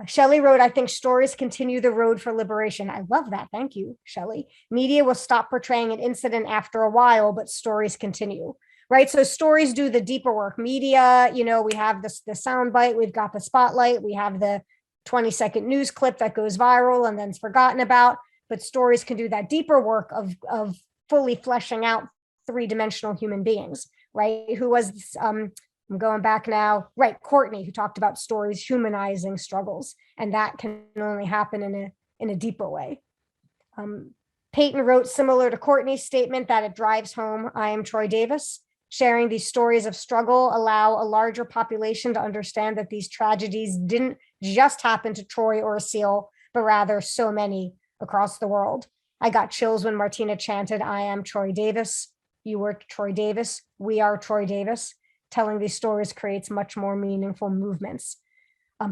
Shelley wrote, I think stories continue the road for liberation. I love that. Thank you, Shelley. Media will stop portraying an incident after a while, but stories continue, right? So stories do the deeper work. Media, we have the soundbite, we've got the spotlight, we have the 20-second news clip that goes viral and then's forgotten about, but stories can do that deeper work of fully fleshing out three-dimensional human beings, right? Who was this, I'm going back now, right, Courtney, who talked about stories humanizing struggles, and that can only happen in a deeper way. Peyton wrote, similar to Courtney's statement, that it drives home, I am Troy Davis. Sharing these stories of struggle allow a larger population to understand that these tragedies didn't just happen to Troy or Aseel, but rather so many across the world. I got chills when Martina chanted, I am Troy Davis. You were Troy Davis. We are Troy Davis. Telling these stories creates much more meaningful movements.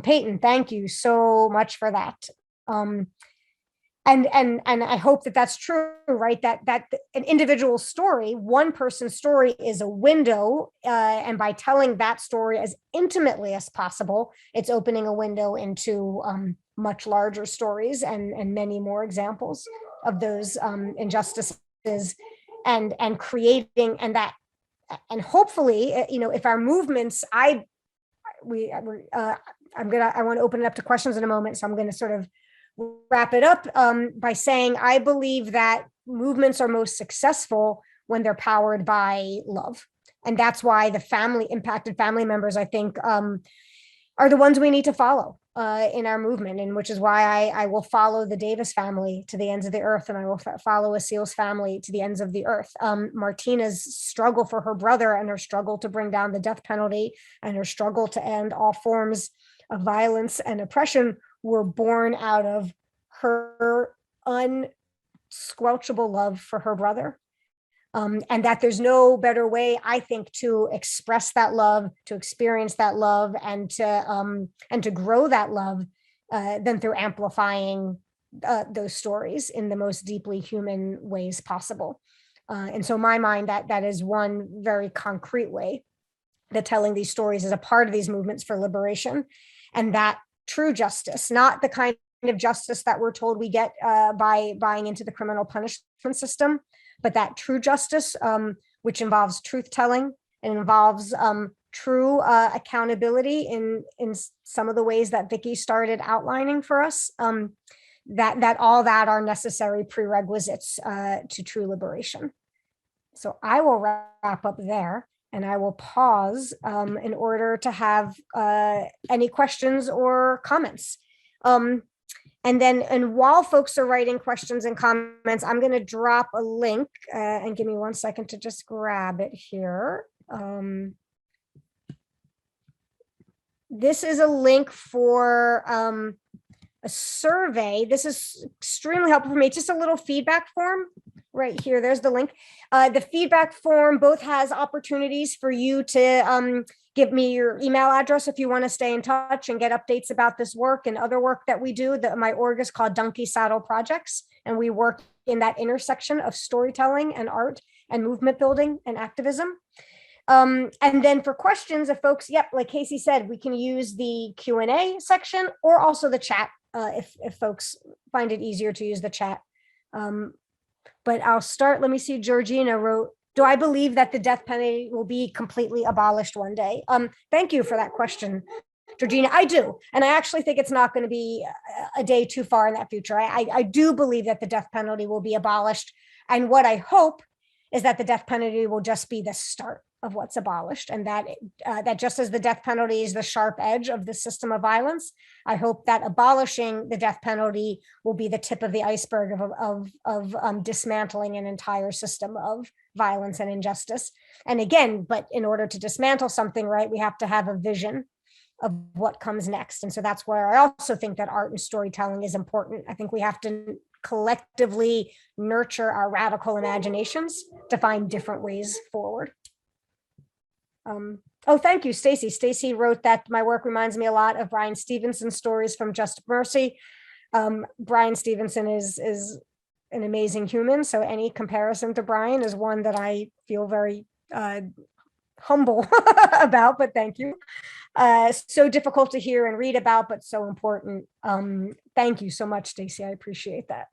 Peyton, thank you so much for that. And I hope that that's true, right? That an individual story, one person's story is a window, and by telling that story as intimately as possible, it's opening a window into much larger stories and many more examples of those injustices and creating and hopefully, if our movements, I want to open it up to questions in a moment, so I'm going to sort of wrap it up by saying I believe that movements are most successful when they're powered by love. And that's why the impacted family members, I think, are the ones we need to follow in our movement, and which is why I will follow the Davis family to the ends of the earth, and I will follow Aseel's family to the ends of the earth. Martina's struggle for her brother and her struggle to bring down the death penalty and her struggle to end all forms of violence and oppression were born out of her unsquelchable love for her brother. And that there's no better way, I think, to express that love, to experience that love, and to grow that love than through amplifying those stories in the most deeply human ways possible. And so in my mind, that is one very concrete way that telling these stories is a part of these movements for liberation, and that true justice, not the kind of justice that we're told we get by buying into the criminal punishment system, but that true justice, which involves truth telling and involves true accountability in some of the ways that Vicki started outlining for us, that all that are necessary prerequisites to true liberation. So I will wrap up there, and I will pause in order to have any questions or comments. And while folks are writing questions and comments, I'm going to drop a link and give me 1 second to just grab it here. This is a link for a survey. This is extremely helpful for me. Just a little feedback form right here. There's the link. The feedback form both has opportunities for you to give me your email address if you want to stay in touch and get updates about this work and other work that we do. My org is called Donkey Saddle Projects, and we work in that intersection of storytelling and art and movement building and activism. And then for questions, if folks, like Casey said, we can use the Q&A section or also the chat if folks find it easier to use the chat. But I'll start. Let me see. Georgina wrote, do I believe that the death penalty will be completely abolished one day? Thank you for that question, Georgina. I do. And I actually think it's not going to be a day too far in that future. I do believe that the death penalty will be abolished. And what I hope is that the death penalty will just be the start of what's abolished, and that just as the death penalty is the sharp edge of the system of violence, I hope that abolishing the death penalty will be the tip of the iceberg of dismantling an entire system of violence and injustice. And again, but in order to dismantle something, right, we have to have a vision of what comes next. And so that's where I also think that art and storytelling is important. I think we have to collectively nurture our radical imaginations to find different ways forward. Oh, thank you, Stacy. Stacy wrote that my work reminds me a lot of Brian Stevenson's stories from Just Mercy. Brian Stevenson is an amazing human. So any comparison to Brian is one that I feel very humble about, but thank you. So difficult to hear and read about, but so important. Thank you so much, Stacy. I appreciate that.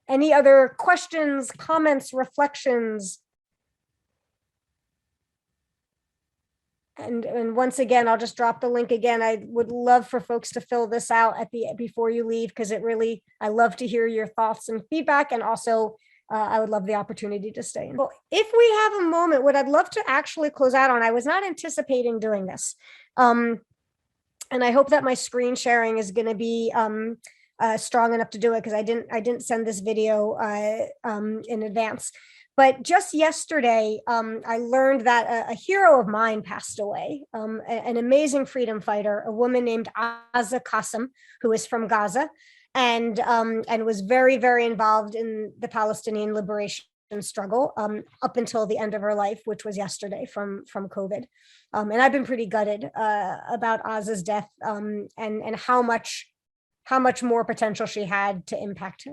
Any other questions, comments, reflections? And once again, I'll just drop the link again. I would love for folks to fill this out before you leave, because I love to hear your thoughts and feedback. And also, I would love the opportunity to stay. Well, if we have a moment, what I'd love to actually close out on, I was not anticipating doing this. And I hope that my screen sharing is going to be strong enough to do it, because I didn't send this video in advance. But just yesterday, I learned that a hero of mine passed away, an amazing freedom fighter, a woman named Aza Qasim, who is from Gaza, and was very, very involved in the Palestinian liberation struggle up until the end of her life, which was yesterday from COVID. And I've been pretty gutted about Aza's death and how much more potential she had to impact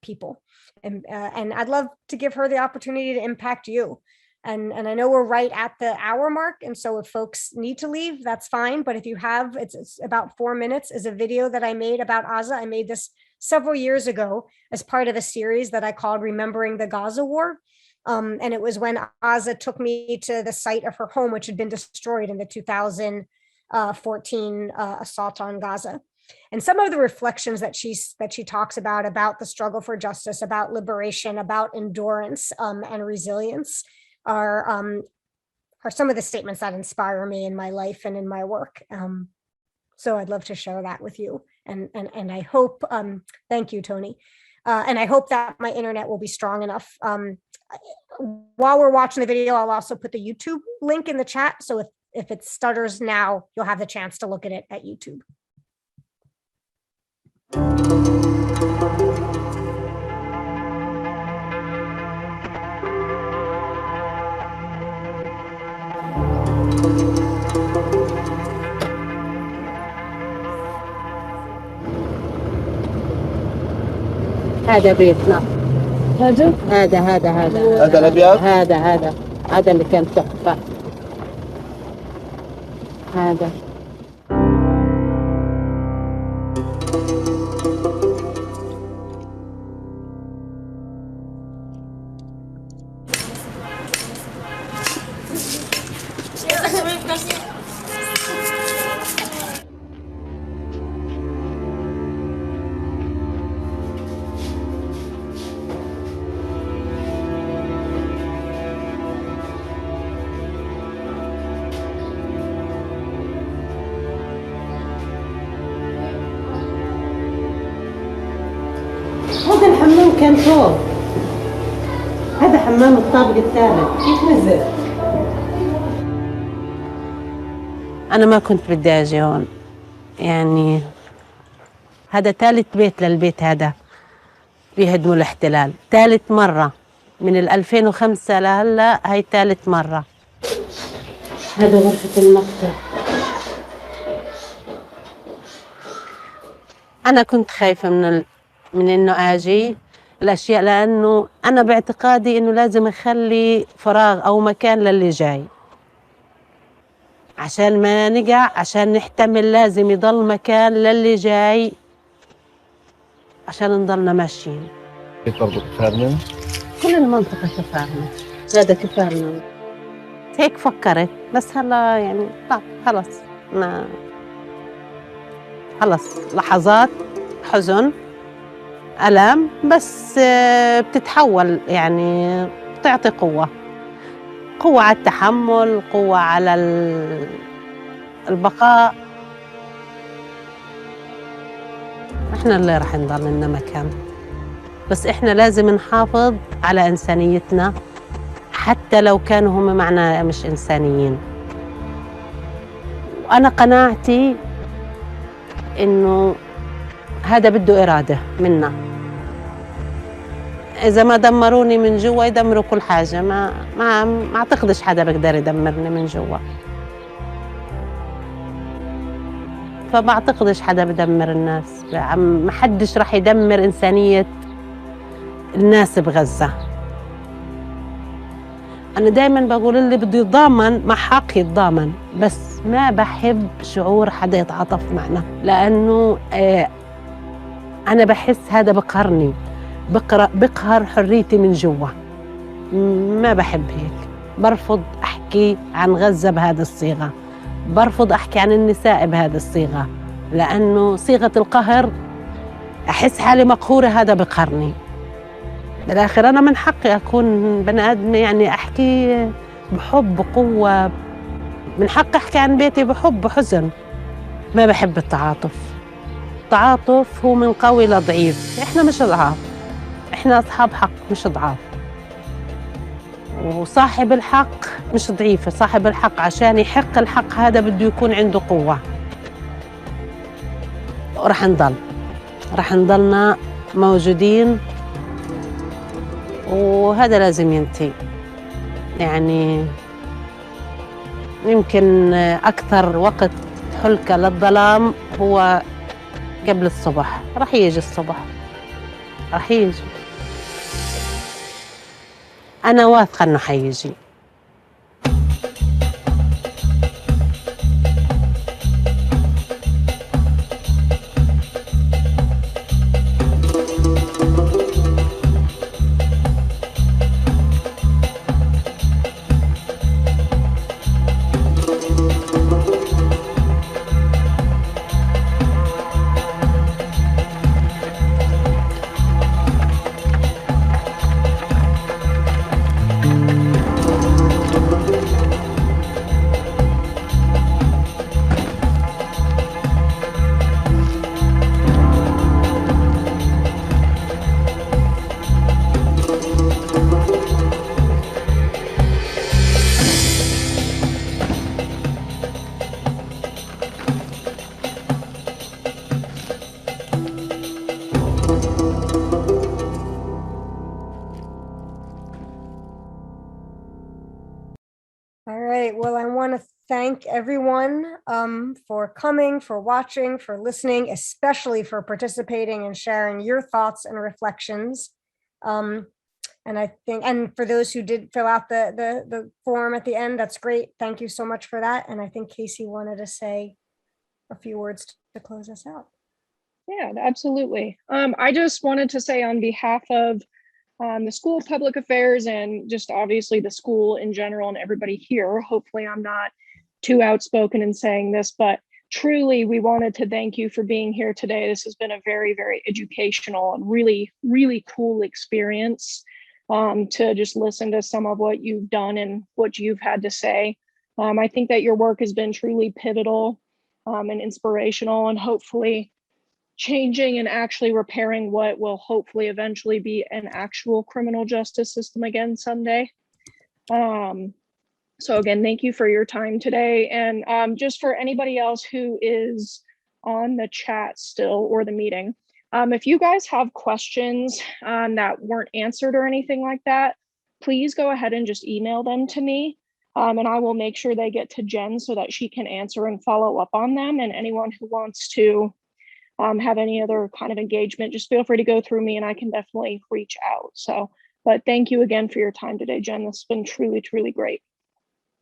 people. And I'd love to give her the opportunity to impact you. And I know we're right at the hour mark. And so if folks need to leave, that's fine. But if you have, it's about 4 minutes, is a video that I made about Aza. I made this several years ago as part of a series that I called Remembering the Gaza War. And it was when Aza took me to the site of her home, which had been destroyed in the 2014 assault on Gaza. And some of the reflections that she talks about the struggle for justice, about liberation, about endurance and resilience are some of the statements that inspire me in my life and in my work. So I'd love to share that with you. And I hope, thank you, Tony. And I hope that my internet will be strong enough. While we're watching the video, I'll also put the YouTube link in the chat. So if it stutters now, you'll have the chance to look at it at YouTube. هذا بيتنا. هذا الأبيض؟ هذا اللي كان تحفة. هذا هذا الحمام كان فوق. هذا حمام الطابق الثالث. كيف نزل؟ أنا ما كنت بدي أجي هون. يعني هذا ثالث بيت للبيت هذا بيهدموا الاحتلال. ثالث مرة من 2005 لهلا، هاي ثالث مرة. هذا غرفة المكتب. أنا كنت خايفة من إنه أجي الأشياء، لأنه أنا باعتقادي إنه لازم أخلي فراغ أو مكان للي جاي عشان ما نقع، عشان نحتمل لازم يضل مكان للي جاي عشان نضلنا ماشيين. كيف برضه كفارنا؟ كل المنطقة كفارنا، هذا كفارنا. هيك فكرت، بس هلا يعني خلص خلص لحظات حزن ألم، بس بتتحول، يعني بتعطي قوة على التحمل، قوة على البقاء. احنا اللي رح نضل لنا مكان، بس احنا لازم نحافظ على إنسانيتنا حتى لو كانوا هم معنا مش إنسانيين. وأنا قناعتي إنه هذا بده إرادة منا. إذا ما دمروني من جوا يدمروا كل حاجة. ما أعتقدش حدا بيقدر يدمرني من جوا، فبعتقدش حدا بدمر الناس. ما حدش رح يدمر إنسانية الناس بغزة. أنا دايما بقول اللي بده يتضامن مع حق يتضامن، بس ما بحب شعور حدا يتعاطف معنا، لأنه أنا بحس هذا بقهرني، بقهر حريتي من جوا. ما بحب هيك. برفض أحكي عن غزة بهذه الصيغة، برفض أحكي عن النساء بهذه الصيغة، لأنه صيغة القهر أحس حالي مقهورة، هذا بقهرني. بالآخر أنا من حقي أكون بني آدم، يعني أحكي بحب بقوة. من حقي أحكي عن بيتي بحب بحزن. ما بحب التعاطف. التعاطف هو من قوي لضعيف. إحنا مش ضعاف، إحنا أصحاب حق مش ضعاف. وصاحب الحق مش ضعيف، صاحب الحق عشان يحق الحق هذا بده يكون عنده قوة. رح نضلنا موجودين، وهذا لازم ينتهي. يعني يمكن أكثر وقت حلكة للظلام هو قبل الصبح. رح يجي الصبح، رح يجي. أنا واثقة إنه حيجي. thank everyone for coming, for watching, for listening, especially for participating and sharing your thoughts and reflections. And I think, and for those who did fill out the form at the end, that's great. Thank you so much for that. And I think Casey wanted to say a few words to close us out. Yeah, absolutely. I just wanted to say on behalf of the School of Public Affairs and just obviously the school in general and everybody here, hopefully I'm not too outspoken in saying this, but truly we wanted to thank you for being here today. This has been a very, very educational and really, really cool experience to just listen to some of what you've done and what you've had to say. I think that your work has been truly pivotal and inspirational, and hopefully changing and actually repairing what will hopefully eventually be an actual criminal justice system again someday. So again, thank you for your time today. And just for anybody else who is on the chat still or the meeting, if you guys have questions that weren't answered or anything like that, please go ahead and just email them to me. And I will make sure they get to Jen so that she can answer and follow up on them. And anyone who wants to have any other kind of engagement, just feel free to go through me and I can definitely reach out. So, but thank you again for your time today, Jen. This has been truly, truly great.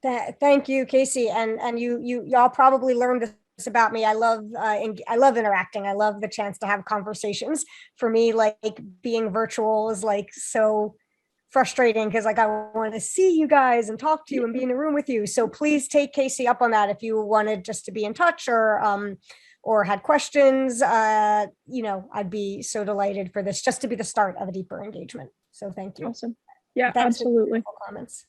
Thank you, Casey. And y'all probably learned this about me. I love interacting. I love the chance to have conversations. For me, like being virtual is like so frustrating because like I want to see you guys and talk to you and be in a room with you. So please take Casey up on that if you wanted just to be in touch or had questions. You know, I'd be so delighted for this just to be the start of a deeper engagement. So thank you. Awesome. Yeah, Thanks absolutely. for comments.